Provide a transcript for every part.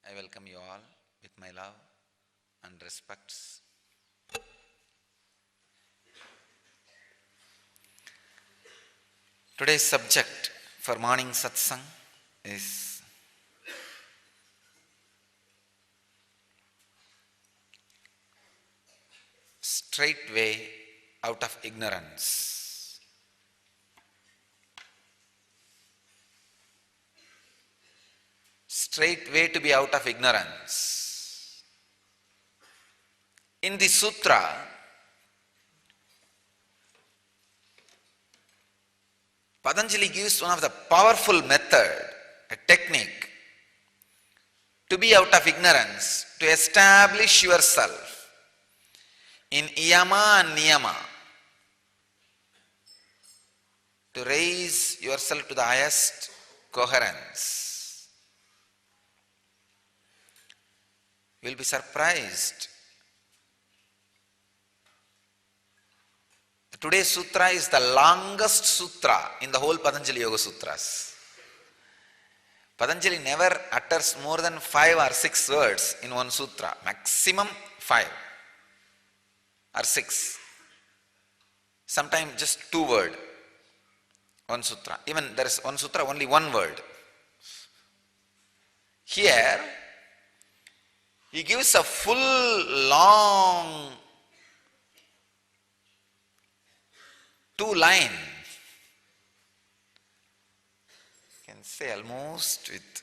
I welcome you all with my love and respects. Today's subject for morning satsang is straight way out of ignorance. Straight way to be out of ignorance. In the sutra, Patanjali gives one of the powerful method, a technique to be out of ignorance, to establish yourself in yama and niyama, to raise yourself to the highest coherence. You will be surprised. Today's sutra is the longest sutra in the whole Patanjali Yoga Sutras. Patanjali never utters more than 5 or 6 words in one sutra, maximum 5 or 6. Sometimes just 2 words, one sutra. Even there is one sutra, only 1 word. Here, he gives a full, long 2 line. You can say almost with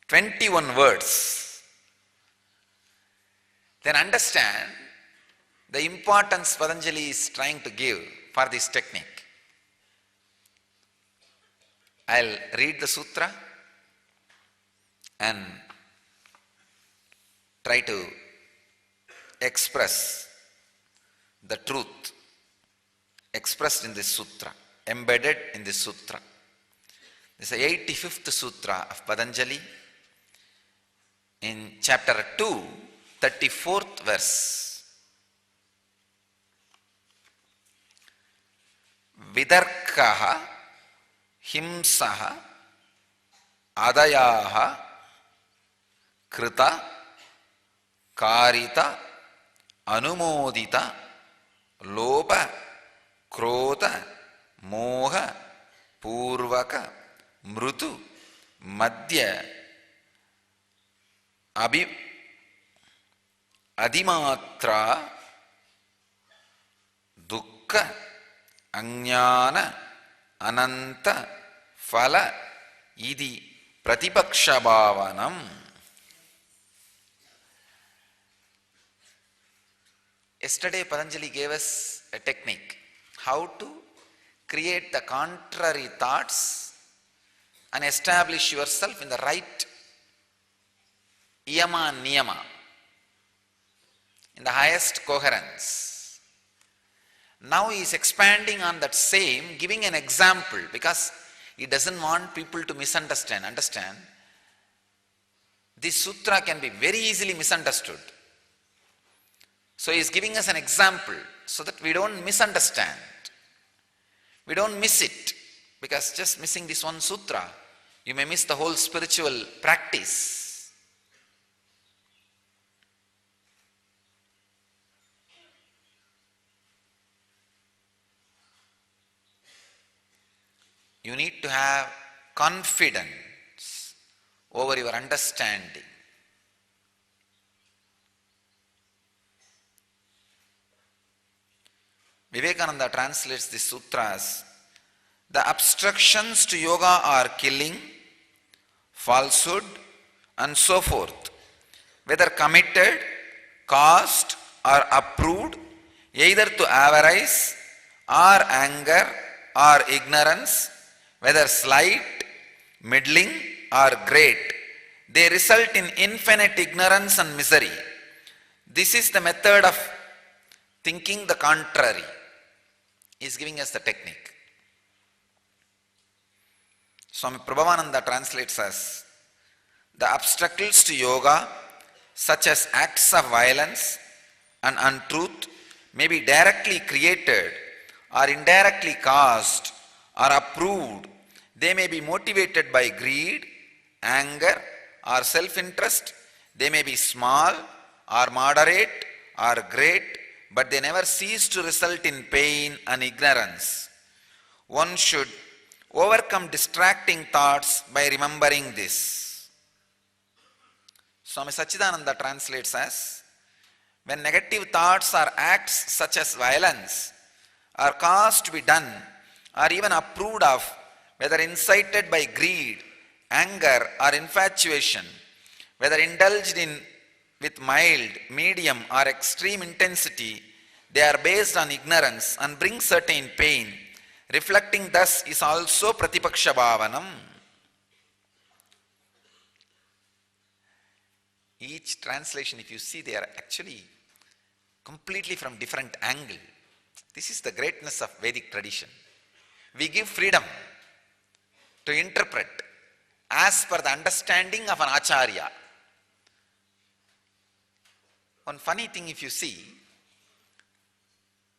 21 words. Then understand the importance Patanjali is trying to give for this technique. I'll read the sutra and try to express the truth expressed in this sutra, embedded in this sutra. This is the 85th sutra of Patanjali in chapter 2, 34th verse. Vidarkaha Himsaha Adayaha Krita Karita Anumodita Lopa Krota Moha Purvaka Mrutu Madhya Adimatra Dukkha Ajnana Ananta Phala Idi Pratipakshabhavanam. Yesterday Patanjali gave us a technique how to create the contrary thoughts and establish yourself in the right yama and niyama, in the highest coherence. Now he is expanding on that same, giving an example, because he doesn't want people to misunderstand. Understand? This sutra can be very easily misunderstood. So he is giving us an example so that we don't misunderstand. We don't miss it, because just missing this one sutra, you may miss the whole spiritual practice. You need to have confidence over your understanding. Vivekananda translates this sutra as, the obstructions to yoga are killing, falsehood, and so forth, whether committed, caused, or approved, either to avarice, or anger, or ignorance, whether slight, middling, or great, they result in infinite ignorance and misery. This is the method of thinking the contrary. He is giving us the technique. Swami Prabhavananda translates as, the obstacles to yoga, such as acts of violence, and untruth may be directly created or indirectly caused or approved. They may be motivated by greed, anger, or self-interest. They may be small or moderate or great, but they never cease to result in pain and ignorance. One should overcome distracting thoughts by remembering this. Swami Sachidananda translates as, when negative thoughts or acts such as violence are caused to be done or even approved of, whether incited by greed, anger, or infatuation, whether indulged in with mild, medium, or extreme intensity, they are based on ignorance and bring certain pain. Reflecting thus is also Pratipaksha Bhavanam. Each translation, if you see, they are actually completely from different angle. This is the greatness of Vedic tradition. We give freedom to interpret as per the understanding of an Acharya. One funny thing, if you see,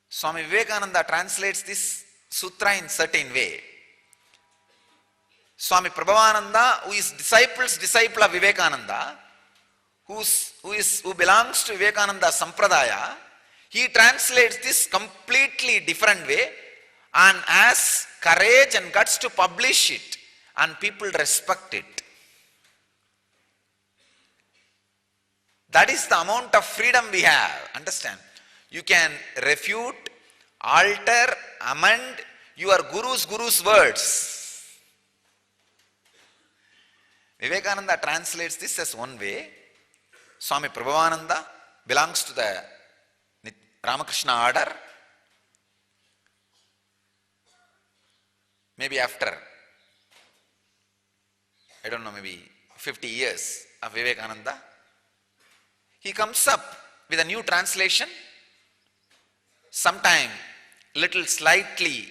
Swami Vivekananda translates this sutra in certain way. Swami Prabhavananda, who is disciple of Vivekananda, who belongs to Vivekananda Sampradaya, he translates this completely different way and has courage and guts to publish it, and people respect it. That is the amount of freedom we have. Understand? You can refute, alter, amend your guru's words. Vivekananda translates this as one way. Swami Prabhavananda belongs to the Ramakrishna order. Maybe after, I don't know, maybe 50 years of Vivekananda, he comes up with a new translation, sometime little slightly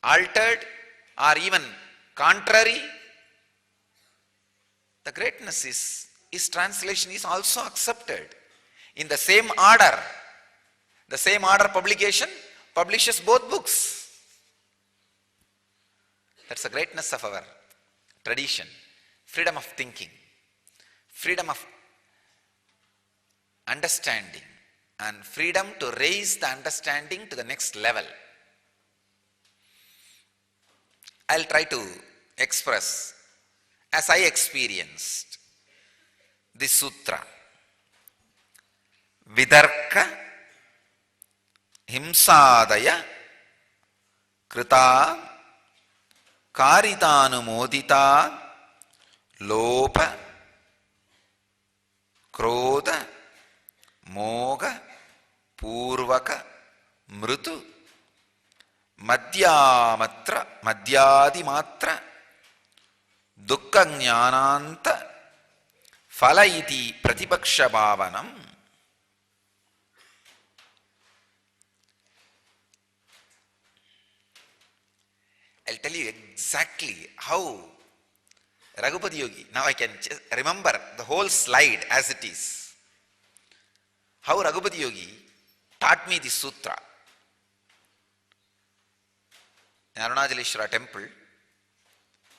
altered or even contrary. The greatness is, his translation is also accepted. In the same order publication publishes both books. That's the greatness of our tradition. Freedom of thinking, freedom of understanding, and freedom to raise the understanding to the next level. I'll try to express as I experienced this sutra. Vidarka himsadaya krita karitanumodita lopa krodha moga purvaka mrutu madhyadimatra dukkha jnananta phala iti pratipaksha bhavanam. I'll tell you exactly how Raghupati Yogi, now I can remember the whole slide as it is, how Raghupati Yogi taught me this sutra. In Arunachaleshwara temple,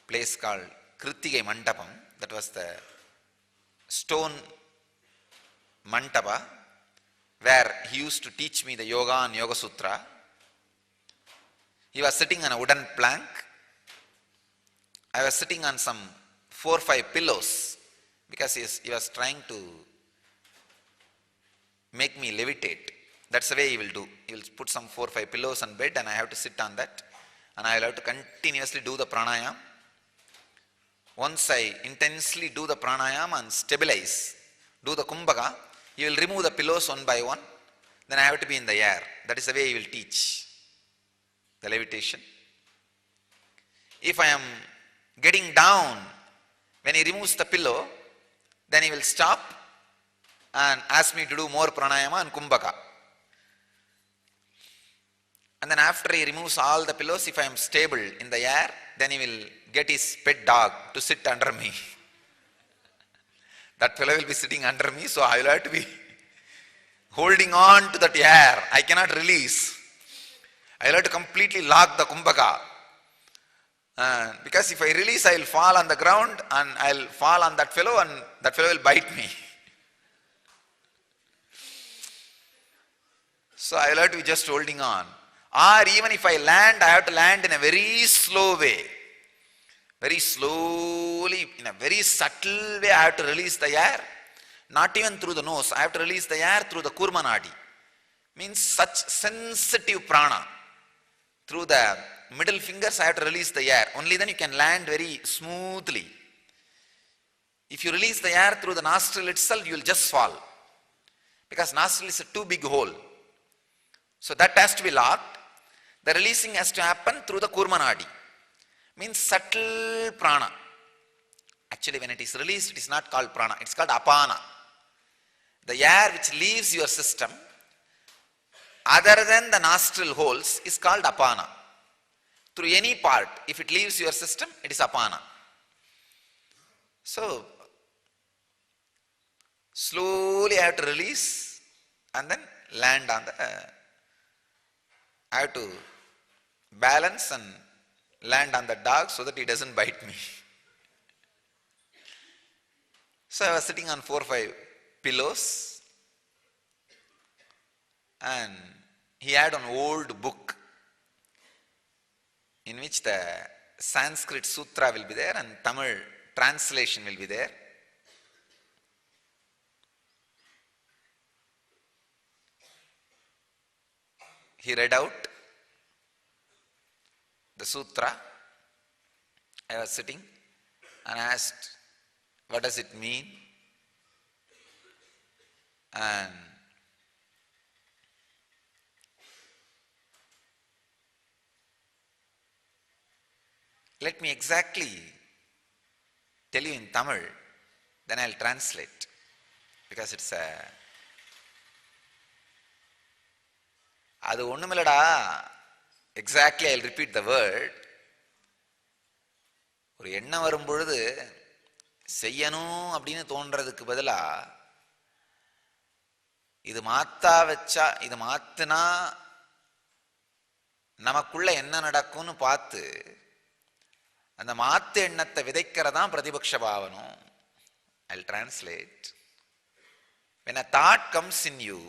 place called Krittigai Mandapam, that was the stone Mantapa where he used to teach me the yoga and Yoga Sutra. He was sitting on a wooden plank. I was sitting on some 4 or 5 pillows because he was trying to make me levitate. That's the way he will do. He will put some 4 or 5 pillows on bed and I have to sit on that and I will have to continuously do the pranayam. Once I intensely do the pranayam and stabilize, do the kumbhaka, he will remove the pillows one by one. Then I have to be in the air. That is the way he will teach the levitation. If I am getting down, when he removes the pillow, then he will stop and ask me to do more pranayama and kumbhaka. And then after he removes all the pillows, if I am stable in the air, then he will get his pet dog to sit under me. That fellow will be sitting under me, so I will have to be holding on to that air. I cannot release. I will have to completely lock the kumbhaka. Because if I release, I will fall on the ground and I will fall on that fellow and that fellow will bite me. So I will have to be just holding on. Or even if I land, I have to land in a very slow way. Very slowly, in a very subtle way, I have to release the air. Not even through the nose. I have to release the air through the Kurma Nadi. Means such sensitive prana. Through the middle fingers, I have to release the air. Only then you can land very smoothly. If you release the air through the nostril itself, you will just fall. Because nostril is a too big hole. So that has to be locked. The releasing has to happen through the Kurma Nadi. Means subtle prana. Actually, when it is released, it is not called prana. It is called apana. The air which leaves your system, other than the nostril holes, is called apana. Through any part, if it leaves your system, it is apana. So, slowly I have to release and then land on the... I have to balance and land on the dog so that he doesn't bite me. So I was sitting on 4 or 5 pillows and he had an old book in which the Sanskrit sutra will be there and Tamil translation will be there. He read out the sutra. I was sitting and asked, what does it mean? And let me exactly tell you in Tamil, then I'll translate, because it's a... அது ஒண்ணுமில்லடா. Exactly, I'll repeat the word. ஒரு எண்ணம் வரும் பொழுது செய்யணும் அப்படின்னு தோன்றதுக்கு பதிலா இது மாத்தா வச்சா, இது மாத்துனா நமக்குள்ள என்ன நடக்கும்னு பார்த்து அந்த மாத்து எண்ணத்தை விதைக்கிறதான் பிரதிபக்ஷ பாவனம். I'll translate. When a thought comes in you,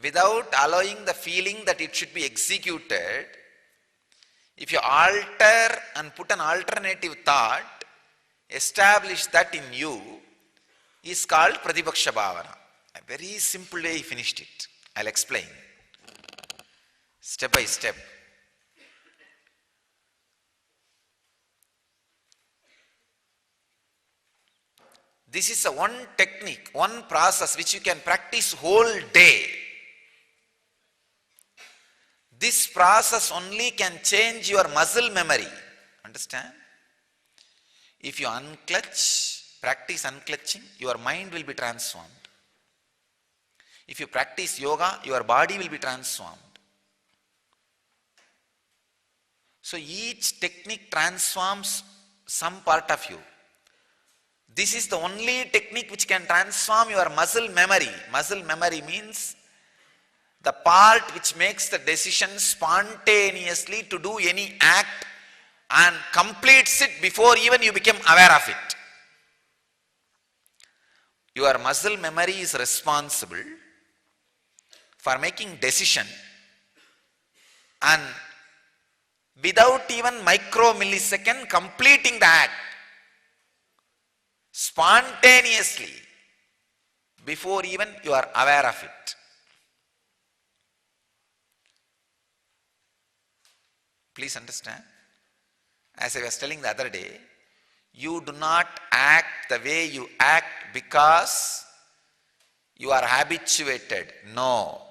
without allowing the feeling that it should be executed, if you alter and put an alternative thought, establish that in you, is called Pratibhaksha Bhavana. A very simple way he finished it. I'll explain. Step by step. This is a one technique, one process which you can practice whole day. This process only can change your muscle memory. Understand? If you unclutch, practice unclutching, your mind will be transformed. If you practice yoga, your body will be transformed. So each technique transforms some part of you. This is the only technique which can transform your muscle memory. Muscle memory means the part which makes the decision spontaneously to do any act and completes it before even you become aware of it. Your muscle memory is responsible for making decision, and without even micro-millisecond completing the act spontaneously before even you are aware of it. Please understand. As I was telling the other day, you do not act the way you act because you are habituated. No.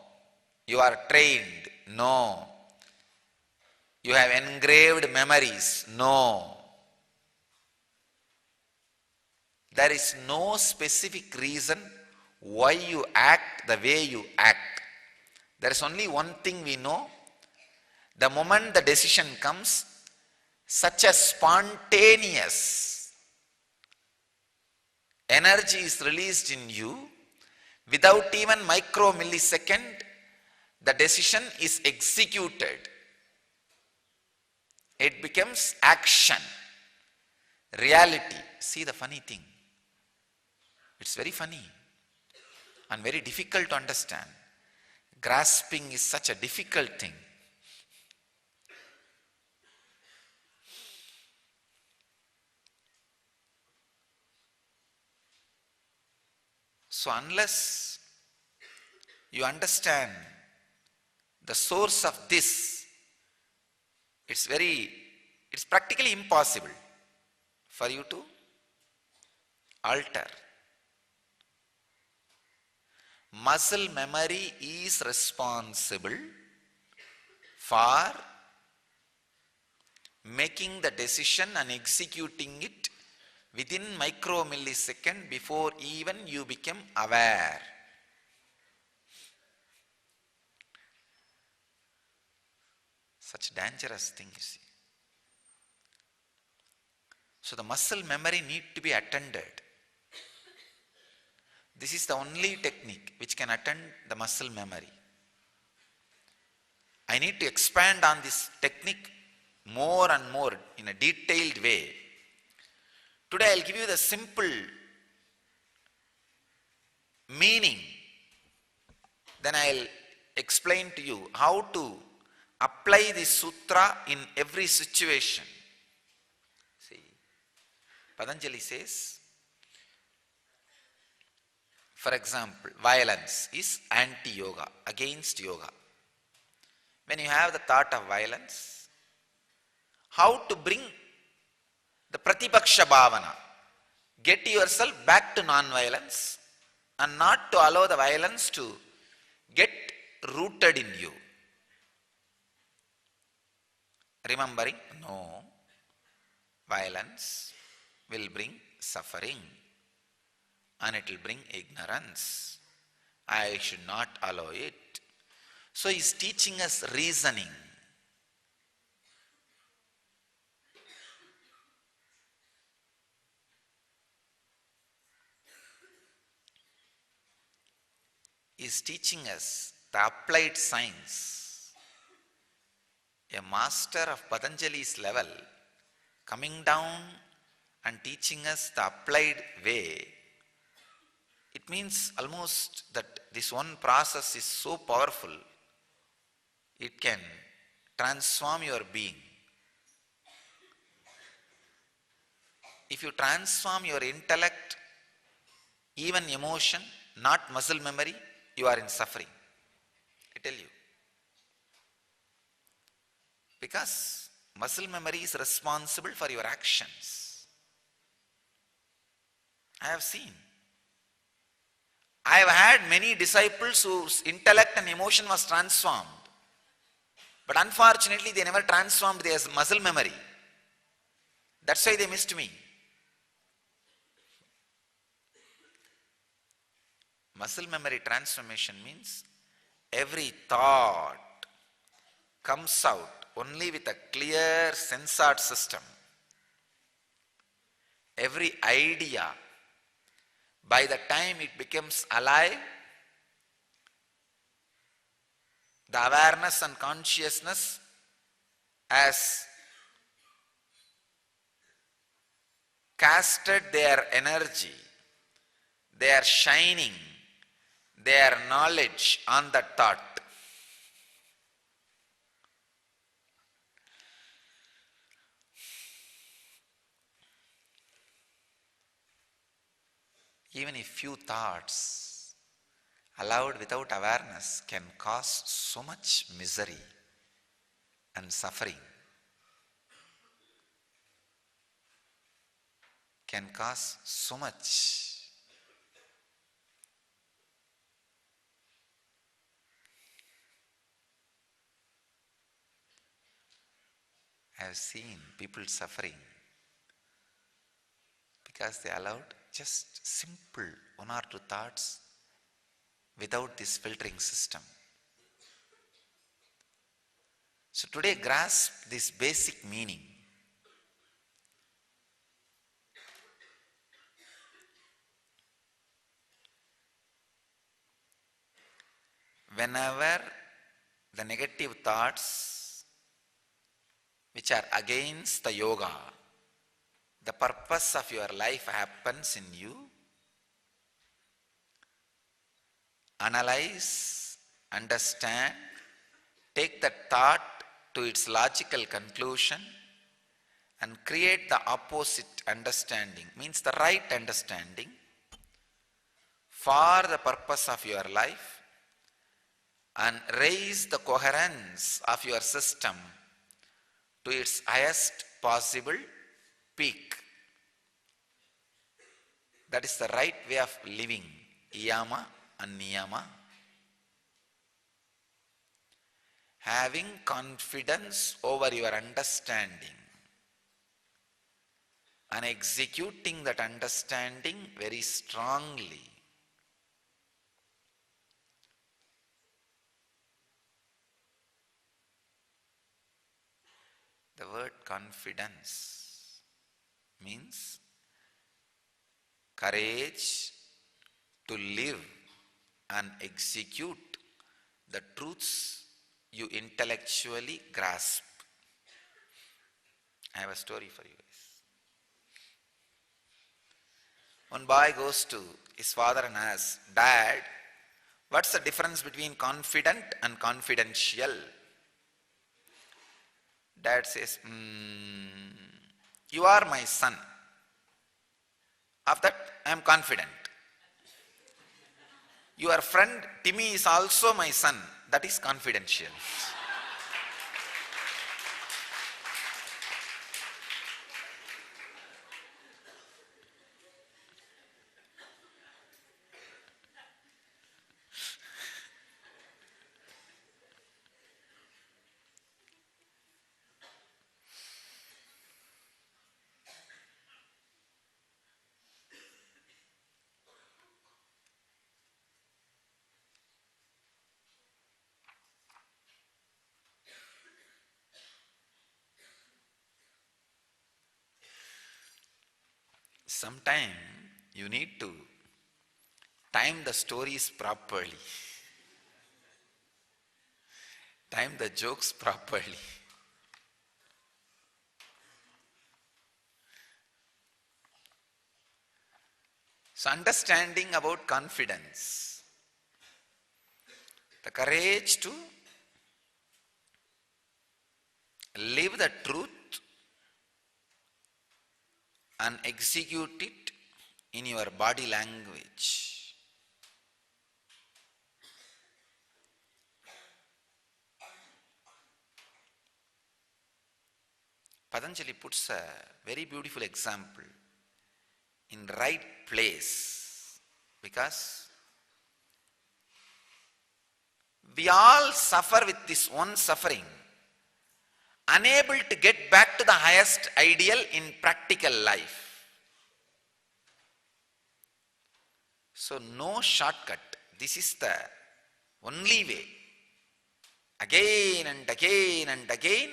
You are trained. No. You have engraved memories. No. There is no specific reason why you act the way you act. There is only one thing we know. The moment the decision comes, such a spontaneous energy is released in you Without even micro millisecond, the decision is executed. It becomes action, reality. See the funny thing. It's very funny and very difficult to understand. Grasping is such a difficult thing. So unless you understand the source of this, it's practically impossible for you to alter. Muscle memory is responsible for making the decision and executing it within micro millisecond before even you become aware. Such dangerous thing, you see. So the muscle memory need to be attended. This is the only technique which can attend the muscle memory. I need to expand on this technique more and more in a detailed way. Today I'll give you the simple meaning. Then I'll explain to you how to apply this sutra in every situation. See, Patanjali says, for example, violence is anti-yoga, against yoga. When you have the thought of violence, how to bring the Pratipaksha Bhavana, get yourself back to non-violence and not to allow the violence to get rooted in you. Remembering, no, violence will bring suffering and it will bring ignorance. I should not allow it. So he is teaching us reasoning. He is teaching us the applied science. A master of Patanjali's level coming down and teaching us the applied way. It means almost that this one process is so powerful, it can transform your being. If you transform your intellect, even emotion, not muscle memory, you are in suffering. I tell you. Because muscle memory is responsible for your actions. I have seen. I have had many disciples whose intellect and emotion was transformed. But unfortunately, they never transformed their muscle memory. That's why they missed me. Muscle memory transformation means every thought comes out only with a clear sensor system. Every idea, by the time it becomes alive, the awareness and consciousness has casted their energy, their shining, their knowledge on that thought. Even if few thoughts allowed without awareness can cause so much misery and suffering, can cause so much I have seen people suffering because they allowed just simple one or two thoughts without this filtering system. So today grasp this basic meaning. whenever the negative thoughts which are against the yoga, the purpose of your life happens in you, analyze, understand, take that thought to its logical conclusion and create the opposite understanding, means the right understanding for the purpose of your life, and raise the coherence of your system to its highest possible peak. That is the right way of living, yama and niyama. Having confidence over your understanding and executing that understanding very strongly. The word confidence means courage to live and execute the truths you intellectually grasp. I have a story for you guys. One boy goes to his father and asks, "Dad, what's the difference between confident and confidential?" Dad says, "You are my son. Of that I am confident. Your friend Timmy is also my son. That is confidential." Sometime you need to time the stories properly, time the jokes properly. So understanding about confidence, the courage to live the truth and execute it in your body language. Patanjali puts a very beautiful example in right place, because we all suffer with this one suffering, unable to get back to the highest ideal in practical life. So no shortcut. This is the only way. Again and again and again,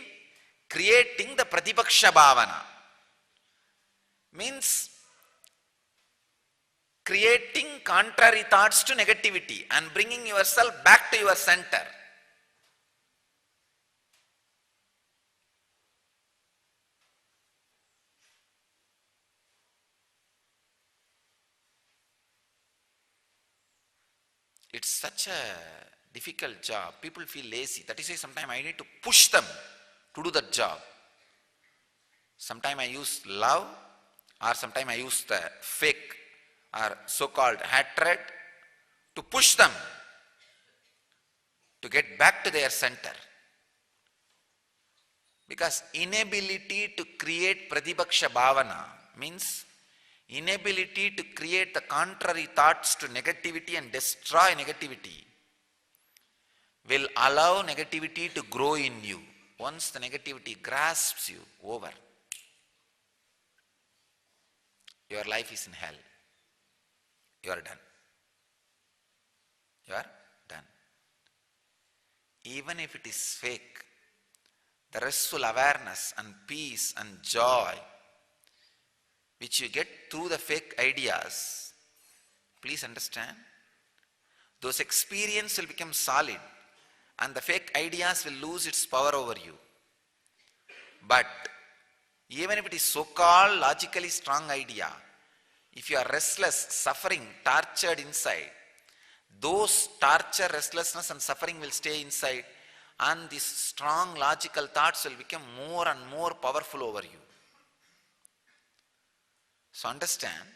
creating the Pratipaksha Bhavana means creating contrary thoughts to negativity and bringing yourself back to your center. It's such a difficult job. People feel lazy. That is why sometimes I need to push them to do that job. Sometimes I use love, or sometimes I use the fake or so-called hatred to push them to get back to their center. Because inability to create Pratipaksha Bhavana means inability to create the contrary thoughts to negativity and destroy negativity will allow negativity to grow in you. Once the negativity grasps you over, your life is in hell. You are done. You are done. Even if it is fake, the restful awareness and peace and joy which you get through the fake ideas, please understand, those experiences will become solid and the fake ideas will lose its power over you. But even if it is so-called logically strong idea, if you are restless, suffering, tortured inside, those torture, restlessness and suffering will stay inside, and these strong logical thoughts will become more and more powerful over you. So understand,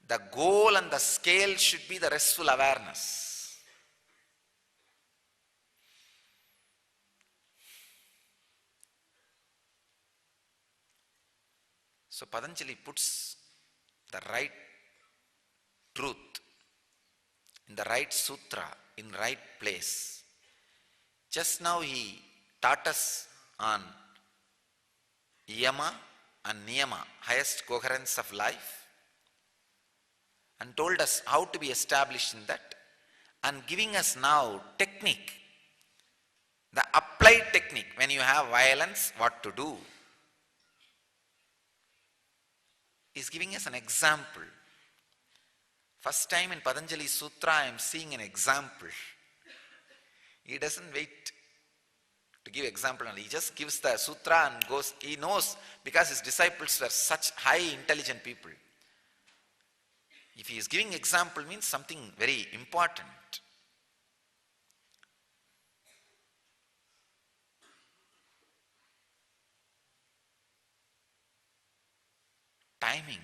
the goal and the scale should be the restful awareness. So Patanjali puts the right truth in the right sutra, in right place. Just now he taught us on yama and niyama, highest coherence of life, and told us how to be established in that, and giving us now technique, the applied technique. When you have violence, what to do. He's giving us an example. First time in Patanjali Sutra I am seeing an example. He doesn't wait to give example, and he just gives the sutra and goes. He knows, because his disciples were such high intelligent people. If he is giving example, means something very important. Timing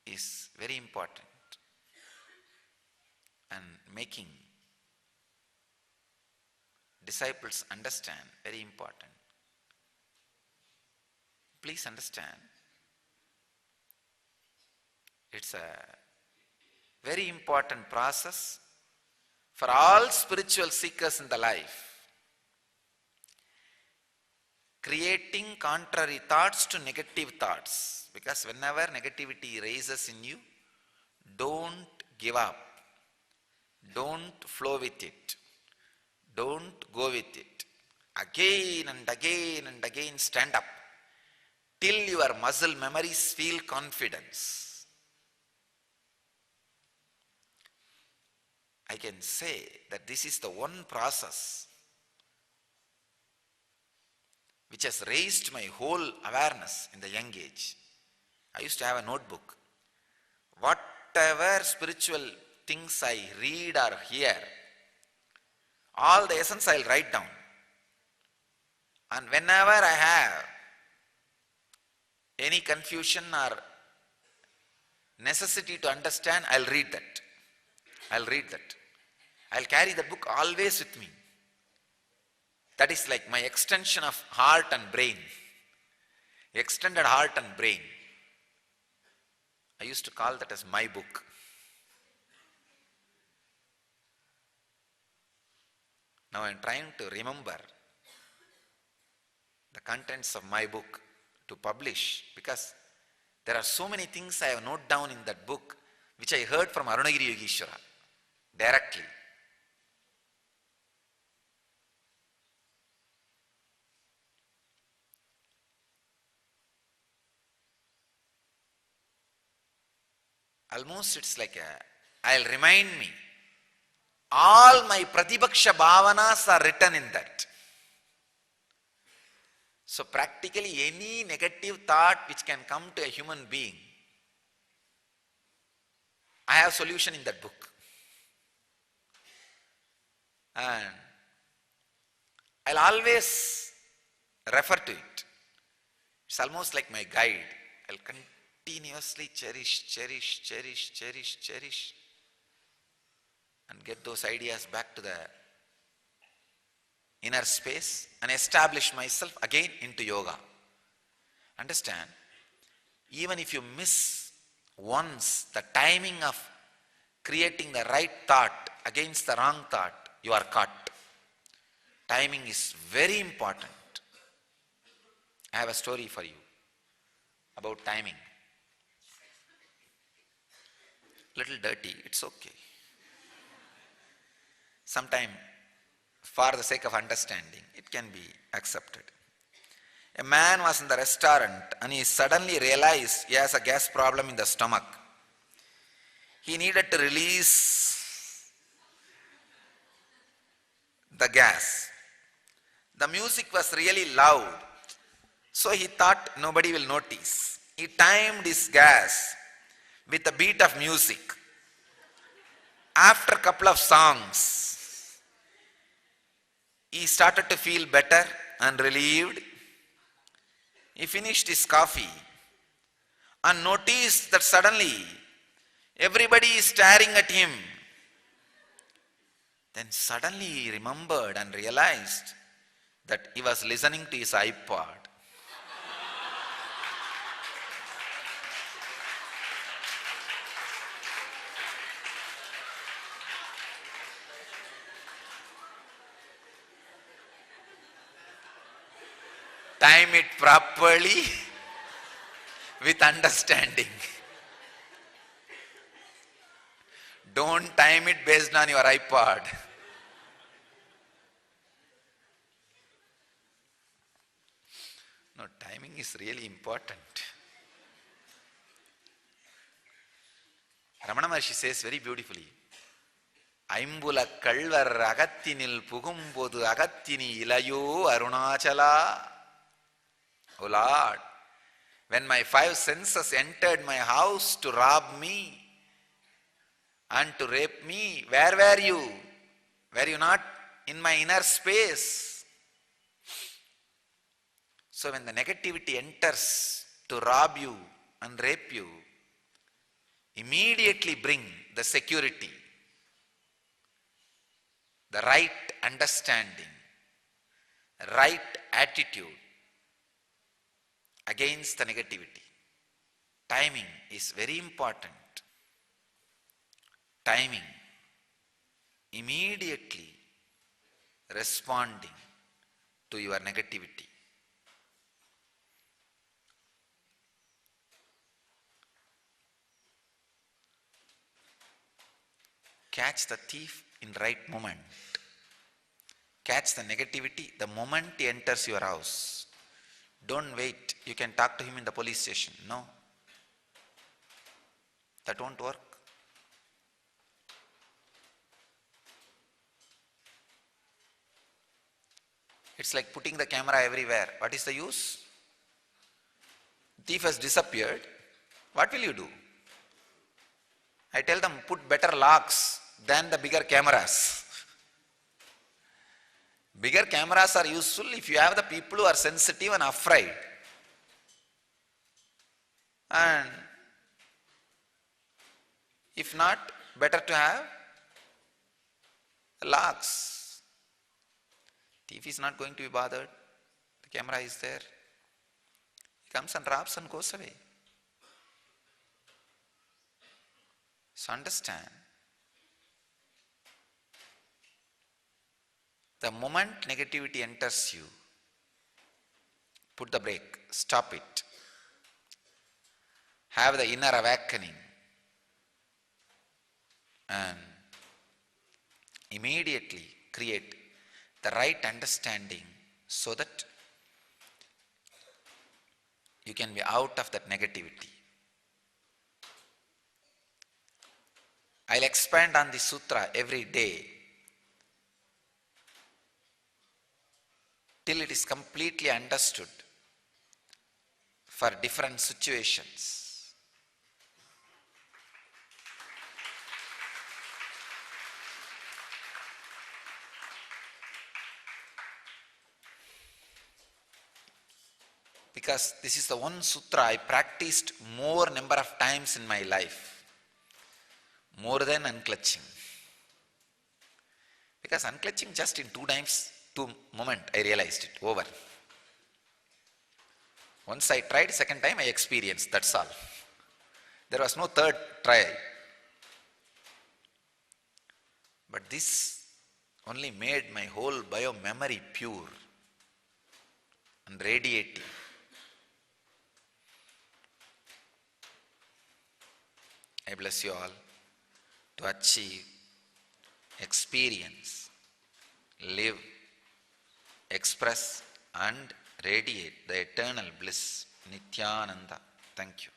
is very important, and making disciples understand, very important. Please understand, it's a very important process for all spiritual seekers in the life. Creating contrary thoughts to negative thoughts, because whenever negativity rises in you, don't give up, don't flow with it, don't go with it. Again and again and again stand up till your muscle memories feel confidence. I can say that this is the one process which has raised my whole awareness in the young age. I used to have a notebook. Whatever spiritual things I read or hear, all the essence I'll write down. And whenever I have any confusion or necessity to understand, I'll read that. I'll carry the book always with me. That is like my extension of heart and brain. Extended heart and brain. I used to call that as my book. Now I am trying to remember the contents of my book to publish, because there are so many things I have noted down in that book which I heard from Arunagiri Yogeshwara directly. Almost it's like I'll remind me. All my Pratibhaksha Bhavanas are written in that. So practically any negative thought which can come to a human being, I have solution in that book. And I'll always refer to it. It's almost like my guide. I'll continuously cherish, and get those ideas back to the inner space and establish myself again into yoga. Understand, even if you miss once the timing of creating the right thought against the wrong thought, you are caught. Timing is very important. I have a story for you about timing. Little dirty, it's okay. Sometime, for the sake of understanding, it can be accepted. A man was in the restaurant and he suddenly realized he has a gas problem in the stomach. He needed to release the gas. The music was really loud, so he thought nobody will notice. He timed his gas with a beat of music. After a couple of songs, he started to feel better and relieved. He finished his coffee and noticed that suddenly everybody is staring at him. Then suddenly he remembered and realized that he was listening to his iPod. Time it properly with understanding. Don't time it based on your iPod. No, timing is really important. Ramana Maharshi says very beautifully, ஐம்புல கள்வர் அகத்தினில் புகும்போது அகத்தினி இலையோ Arunachala. O Lord, when my five senses entered my house to rob me and to rape me, where were you? Were you not in my inner space? So when the negativity enters to rob you and rape you, immediately bring the security, the right understanding, right attitude against the negativity. Timing is very important. Timing, immediately responding to your negativity. Catch the thief in right moment. Catch the negativity the moment he enters your house. Don't wait. You can talk to him in the police station. No. That won't work. It's like putting the camera everywhere. What is the use? Thief has disappeared. What will you do? I tell them, put better locks than the bigger cameras. Bigger cameras are useful if you have the people who are sensitive and afraid. And if not, better to have locks. Thief is not going to be bothered. The camera is there. He comes and robs and goes away. So understand, the moment negativity enters you, put the brake, stop it. Have the inner awakening and immediately create the right understanding so that you can be out of that negativity. I'll expand on this sutra every day till it is completely understood for different situations. Because this is the one sutra I practiced more number of times in my life. More than unclutching. Because unclutching just in two moment I realized it, over. Once I tried, second time I experienced, that's all. There was no third try. But this only made my whole bio-memory pure and radiating. I bless you all to achieve, experience, live, express and radiate the eternal bliss, Nityananda. Thank you.